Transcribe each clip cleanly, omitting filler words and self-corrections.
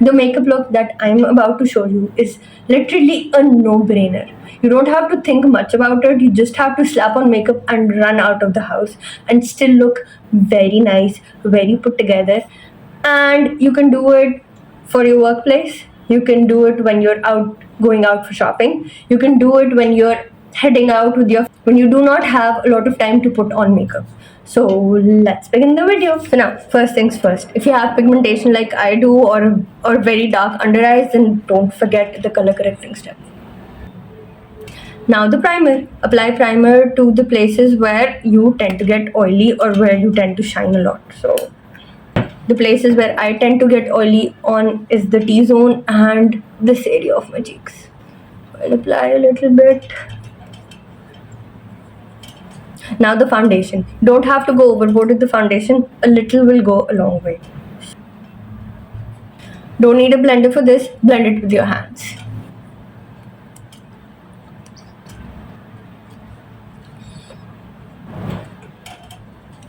The makeup look that I'm about to show you is literally a no-brainer. You don't have to think much about it. You just have to slap on makeup and run out of the house and still look very nice, very put together. And you can do it for your workplace. You can do it when you're going out for shopping. You can do it when you're heading out with when you do not have a lot of time to put on makeup. So let's begin the video. So now, first things first, if you have pigmentation like I do or very dark under eyes, then don't forget the color correcting step. Now the primer. Apply primer to the places where you tend to get oily or where you tend to shine a lot. So the places where I tend to get oily on is the T-zone and this area of my cheeks. I'll apply a little bit. Now the foundation. Don't have to go overboard with the foundation. A little will go a long way. Don't need a blender for this. Blend it with your hands.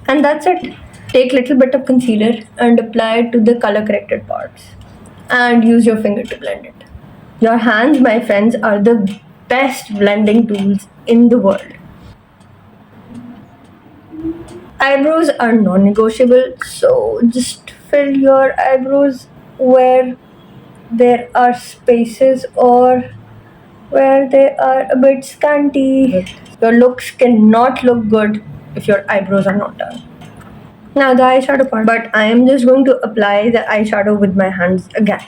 And that's it. Take little bit of concealer and apply it to the color corrected parts. And use your finger to blend it. Your hands, my friends, are the best blending tools in the world. Eyebrows are non-negotiable, so just fill your eyebrows where there are spaces or where they are a bit scanty. Your looks cannot look good if your eyebrows are not done. Now the eyeshadow part, but I am just going to apply the eyeshadow with my hands again.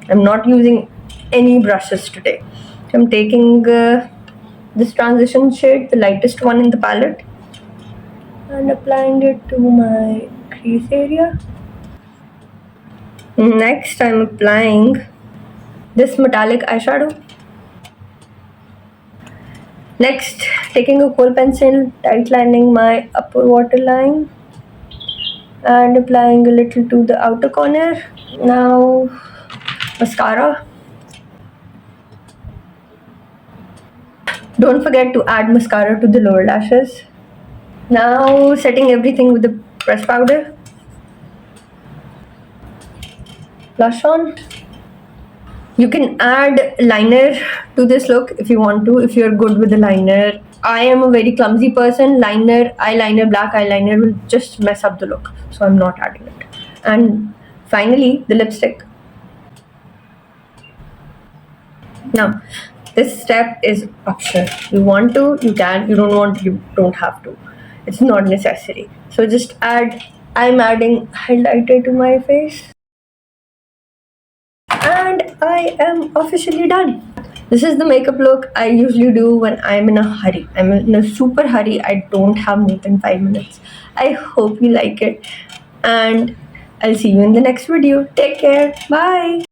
I'm not using any brushes today. I'm taking this transition shade, the lightest one in the palette, and applying it to my crease area. Next, I'm applying this metallic eyeshadow. Next, taking a kohl pencil, tight lining my upper waterline and applying a little to the outer corner. Now, mascara. Don't forget to add mascara to the lower lashes. Now, setting everything with the pressed powder. Blush on. You can add liner to this look if you want to, if you're good with the liner. I am a very clumsy person. Eyeliner, black eyeliner will just mess up the look, so I'm not adding it. And finally, the lipstick. Now, this step is optional. You want to, you can. You don't want to, you don't have to. It's not necessary. So just I'm adding highlighter to my face. And I am officially done. This is the makeup look I usually do when I'm in a hurry. I'm in a super hurry. I don't have more than 5 minutes. I hope you like it. And I'll see you in the next video. Take care. Bye.